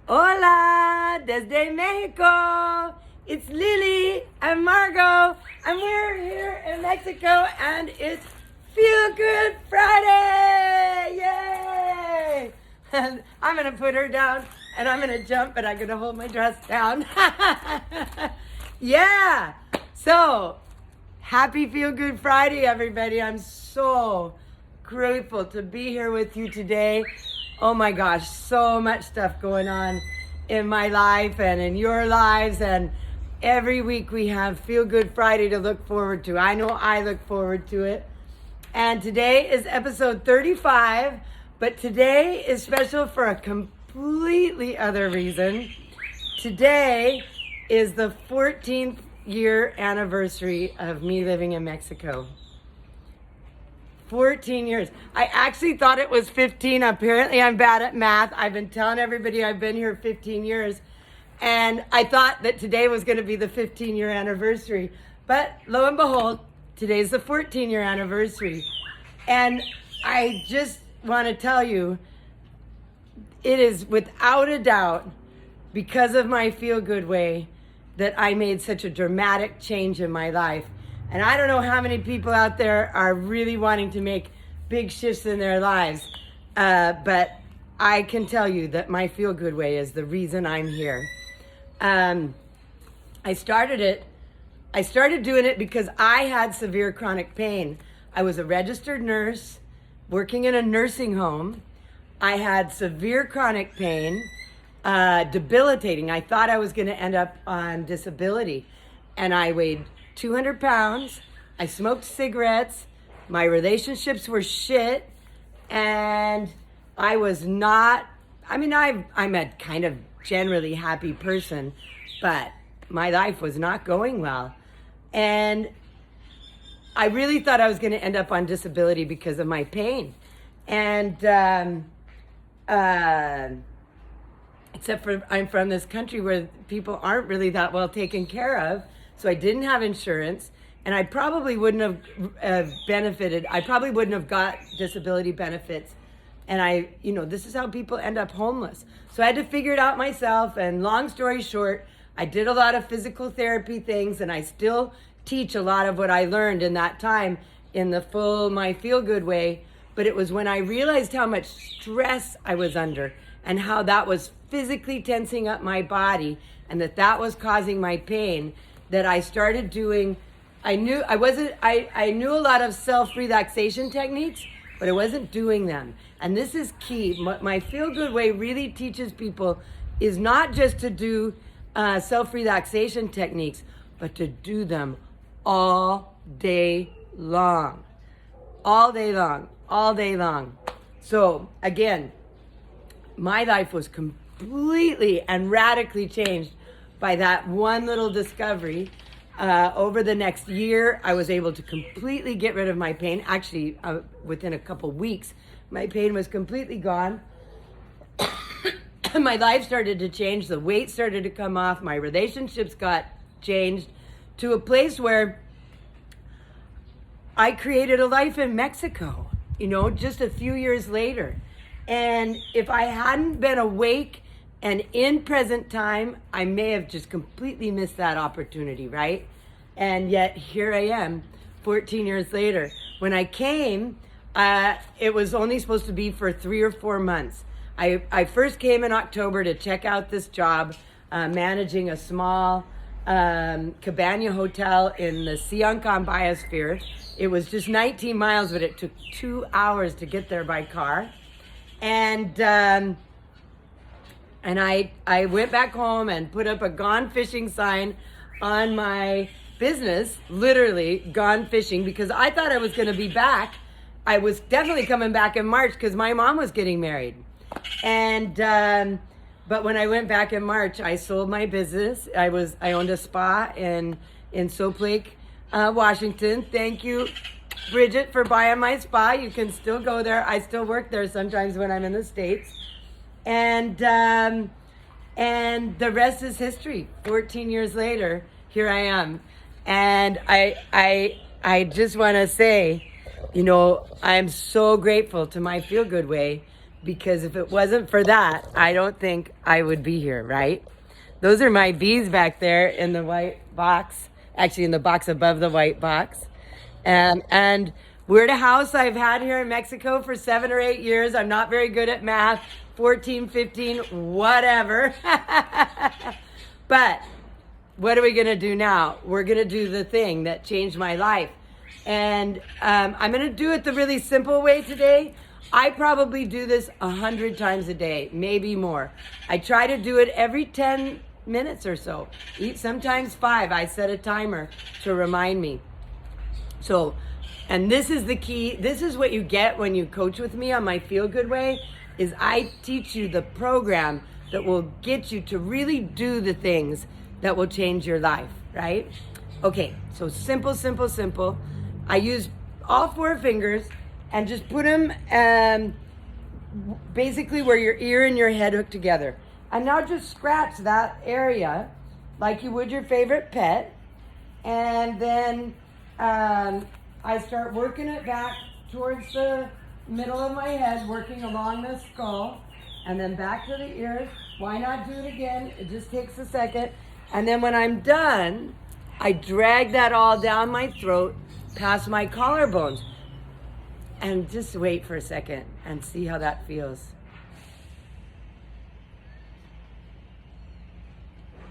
Hola, desde Mexico. It's Lily and Margot, and we're here in Mexico, and it's Feel Good Friday! Yay! And I'm gonna put her down, and I'm gonna jump, and I'm gonna hold my dress down. Yeah! So, happy Feel Good Friday, everybody. I'm so grateful to be here with you today. Oh my gosh, so much stuff going on in my life and in your lives, and every week we have Feel Good Friday to look forward to. I know I look forward to it. And today is episode 35, but today is special for a completely other reason. Today is the 14th year anniversary of me living in Mexico. 14 years. I actually thought it was 15. Apparently I'm bad at math. I've been telling everybody I've been here 15 years. And I thought that today was going to be the 15-year anniversary. But lo and behold, today's the 14-year anniversary. And I just want to tell you, it is without a doubt because of my Feel Good Way that I made such a dramatic change in my life. And I don't know how many people out there are really wanting to make big shifts in their lives, but I can tell you that my Feel Good Way is the reason I'm here. I started doing it because I had severe chronic pain. I was a registered nurse working in a nursing home. I had severe chronic pain, debilitating. I thought I was going to end up on disability, and I weighed 200 pounds. I smoked cigarettes. My relationships were shit. And I was not, I'm a kind of generally happy person, but my life was not going well. And I really thought I was going to end up on disability because of my pain. And except for I'm from this country where people aren't really that well taken care of. So I didn't have insurance, and I probably wouldn't have benefited. I probably wouldn't have got disability benefits. And this is how people end up homeless. So I had to figure it out myself. And long story short, I did a lot of physical therapy things, and I still teach a lot of what I learned in that time in my Feel Good Way. But it was when I realized how much stress I was under and how that was physically tensing up my body and that was causing my pain, that I started doing. I knew a lot of self-relaxation techniques, but I wasn't doing them. And this is key. My Feel Good Way really teaches people is not just to do self-relaxation techniques, but to do them all day long. All day long. All day long. So again, my life was completely and radically changed by that one little discovery. Over the next year, I was able to completely get rid of my pain. Actually, within a couple weeks, my pain was completely gone. My life started to change. The weight started to come off. My relationships got changed to a place where I created a life in Mexico, just a few years later. And if I hadn't been awake and in present time, I may have just completely missed that opportunity, right? And yet here I am, 14 years later. When I came, it was only supposed to be for 3 or 4 months. I first came in October to check out this job, managing a small cabana hotel in the Siancon biosphere. It was just 19 miles, but it took 2 hours to get there by car. And I went back home and put up a gone fishing sign on my business, literally gone fishing, because I thought I was going to be back. I was definitely coming back in March because my mom was getting married. And but when I went back in March, I sold my business. I owned a spa in Soap Lake, Washington. Thank you, Bridget, for buying my spa. You can still go there. I still work there sometimes when I'm in the States. And the rest is history. 14 years later, here I am. And I just want to say, I'm so grateful to my Feel Good Way because if it wasn't for that, I don't think I would be here, right? Those are my bees back there in the white box, actually in the box above the white box. And we're at a house I've had here in Mexico for 7 or 8 years. I'm not very good at math, 14, 15, whatever. But what are we gonna do now? We're gonna do the thing that changed my life. And I'm gonna do it the really simple way today. I probably do this 100 times a day, maybe more. I try to do it every 10 minutes or so, sometimes 5. I set a timer to remind me. So, and this is the key. This is what you get when you coach with me on my Feel Good Way, is I teach you the program that will get you to really do the things that will change your life, right? Okay, so simple, simple, simple. I use all 4 fingers and just put them basically where your ear and your head hook together. And now just scratch that area like you would your favorite pet. And then I start working it back towards the middle of my head, working along the skull, and then back to the ears. Why not do it again? It just takes a second. And then when I'm done, I drag that all down my throat, past my collarbones. And just wait for a second and see how that feels.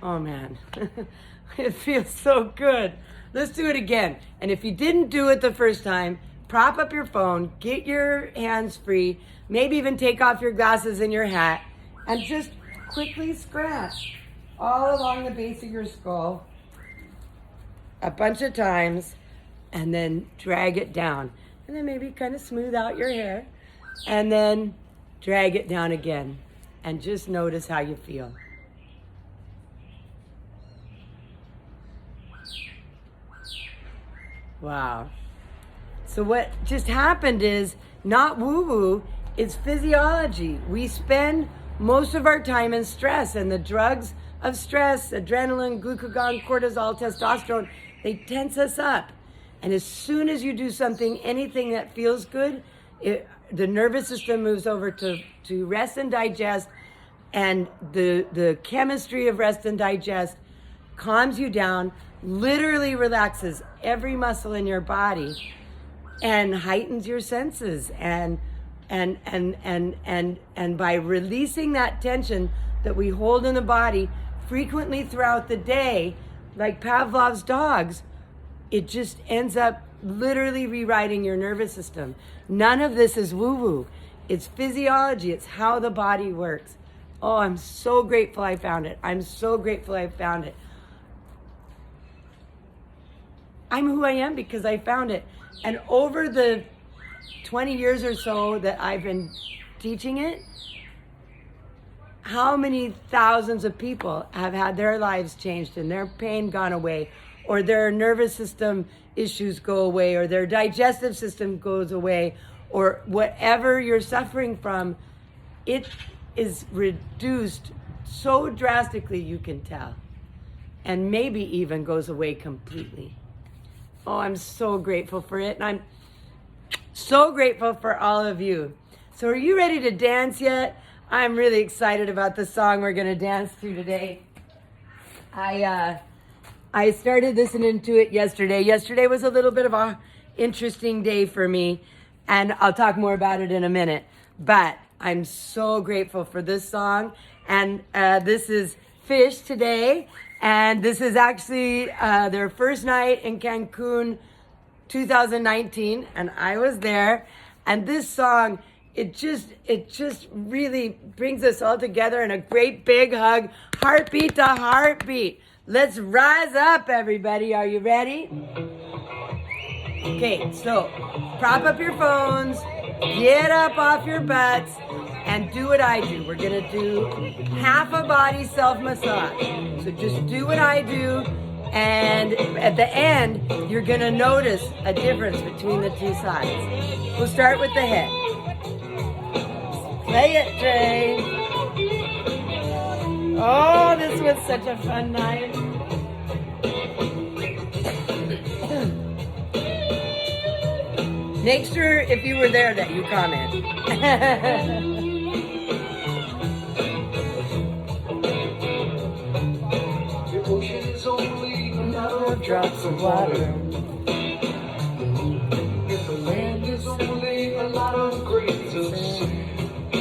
Oh man, it feels so good. Let's do it again. And if you didn't do it the first time, prop up your phone, get your hands free, maybe even take off your glasses and your hat, and just quickly scratch all along the base of your skull a bunch of times, and then drag it down. And then maybe kind of smooth out your hair, and then drag it down again, and just notice how you feel. Wow. So what just happened is not woo-woo, it's physiology. We spend most of our time in stress, and the drugs of stress, adrenaline, glucagon, cortisol, testosterone, they tense us up. And as soon as you do something, anything that feels good, the nervous system moves over to rest and digest, and the chemistry of rest and digest calms you down, literally relaxes every muscle in your body, and heightens your senses. And by releasing that tension that we hold in the body frequently throughout the day, like Pavlov's dogs, it just ends up literally rewriting your nervous system. None of this is woo-woo. It's physiology. It's how the body works. Oh, I'm so grateful I found it. I'm so grateful I found it. I'm who I am because I found it. And over the 20 years or so that I've been teaching it, how many thousands of people have had their lives changed and their pain gone away, or their nervous system issues go away, or their digestive system goes away, or whatever you're suffering from, it is reduced so drastically you can tell, and maybe even goes away completely. Oh, I'm so grateful for it, and I'm so grateful for all of you. So are you ready to dance yet? I'm really excited about the song we're gonna dance to today. I started listening to it yesterday. Yesterday was a little bit of a interesting day for me, and I'll talk more about it in a minute. But I'm so grateful for this song, and this is Fish today, and this is actually their first night in Cancun 2019, and I was there. And this song, it just really brings us all together in a great big hug, heartbeat to heartbeat. Let's rise up, everybody. Are you ready? Okay, so prop up your phones, get up off your butts, and do what I do. We're gonna do half a body self-massage. So just do what I do, and at the end, you're gonna notice a difference between the two sides. We'll start with the head. Play it, Trey. Oh, this was such a fun night. Make sure if you were there that you comment. drops of water. If the land is only a lot of grains of sand, the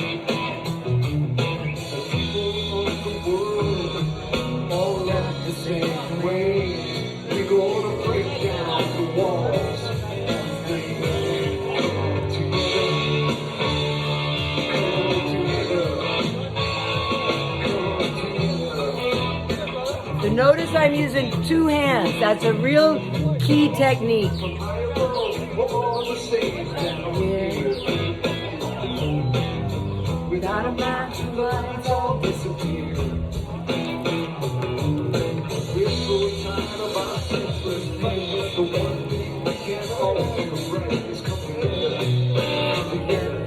people of the world all act the same way. We're gonna break down the walls. So notice I'm using two hands. That's a real key technique. Without a match, the lights all disappear. We're so tired of our senseless pain. The one thing we can't all do right is come together. Come together.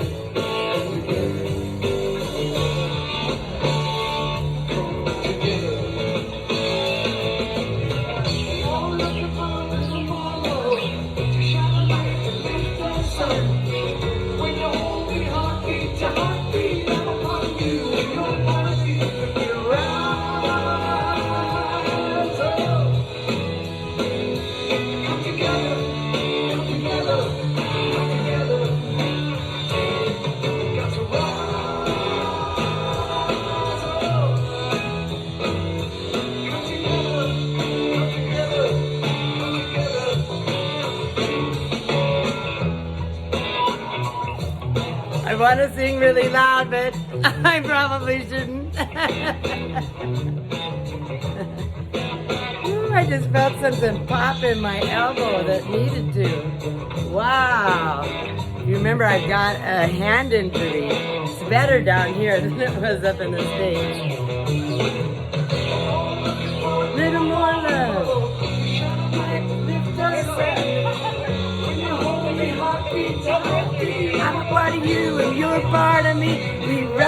I want to sing really loud, but I probably shouldn't. Ooh, I just felt something pop in my elbow that needed to. Wow. You remember I've got a hand injury. It's better down here than it was up in the States. Little more love. Lift us up. I'm a part of you and you're a part of me. We rise.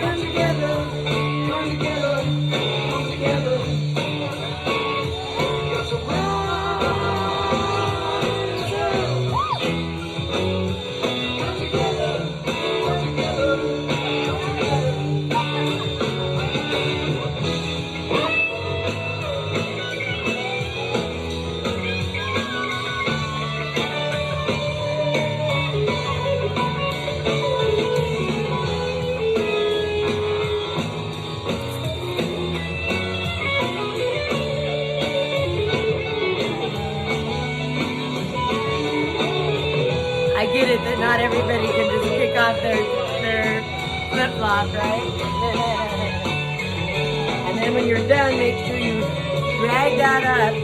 Come together, come together, come together. Got to rise. Come together, come together, come together. I get it that not everybody can just kick off their flip-flop, right? And then when you're done, make sure you drag that up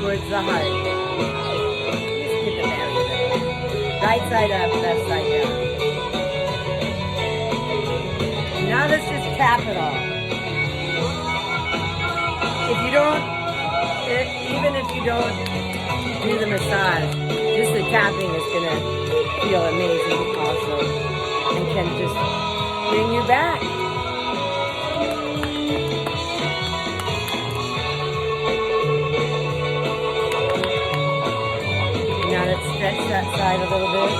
towards the heart. Just get the area there. Right side up, left side down. Now let's just tap it all. If you don't, even if you don't do the massage, just the tapping is going to feel amazing also and can just bring you back. Now let's stretch that side a little bit.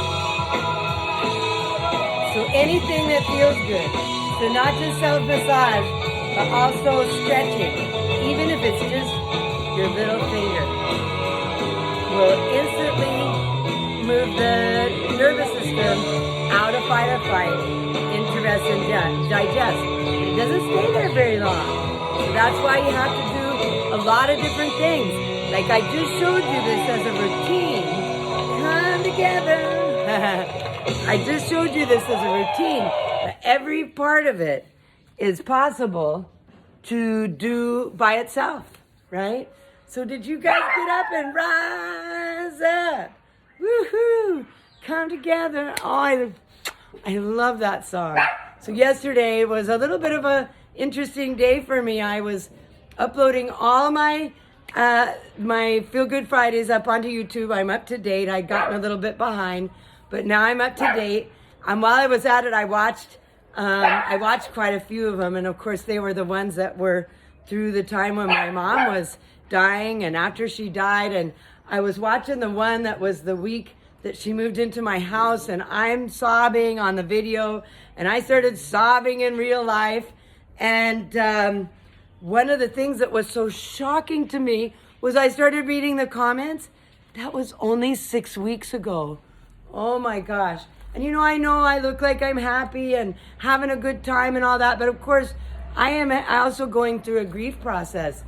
So anything that feels good. So not just self-massage, but also stretching. Even if it's just your little finger. Will instantly move the nervous system out of fight or flight into rest and digest. It doesn't stay there very long. So that's why you have to do a lot of different things. Like I just showed you this as a routine. Come together. I just showed you this as a routine. But every part of it is possible to do by itself, right? So did you guys get up and rise up? Woohoo! Come together. Oh, I love that song. So yesterday was a little bit of a interesting day for me. I was uploading all my my Feel Good Fridays up onto YouTube. I'm up to date. I'd gotten a little bit behind, but now I'm up to date. While I was at it, I watched quite a few of them, and of course they were the ones that were through the time when my mom was dying and after she died. And I was watching the one that was the week that she moved into my house, and I'm sobbing on the video, and I started sobbing in real life. And one of the things that was so shocking to me was I started reading the comments. That was only 6 weeks ago. Oh my gosh. And you know I look like I'm happy and having a good time and all that, but of course I am also going through a grief process.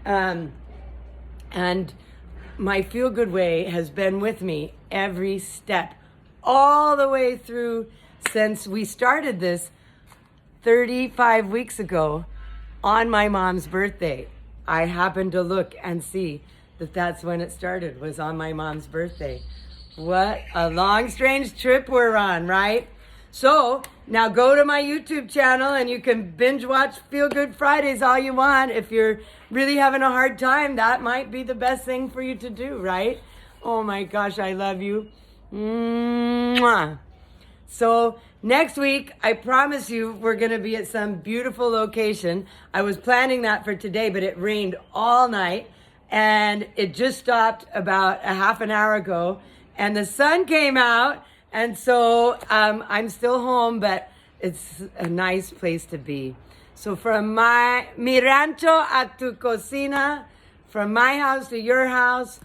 And my Feel Good Way has been with me every step, all the way through since we started this 35 weeks ago on my mom's birthday. I happened to look and see that that's when it started, was on my mom's birthday. What a long, strange trip we're on, right? So now go to my YouTube channel and you can binge watch Feel Good Fridays all you want. If you're really having a hard time, that might be the best thing for you to do, right? Oh my gosh, I love you. Mwah. So next week, I promise you, we're going to be at some beautiful location. I was planning that for today, but it rained all night and it just stopped about a half an hour ago and the sun came out. And so I'm still home, but it's a nice place to be. So from mi rancho a tu cocina, from my house to your house,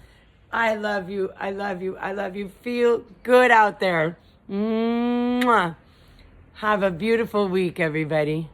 I love you, I love you, I love you. Feel good out there. Mwah. Have a beautiful week, everybody.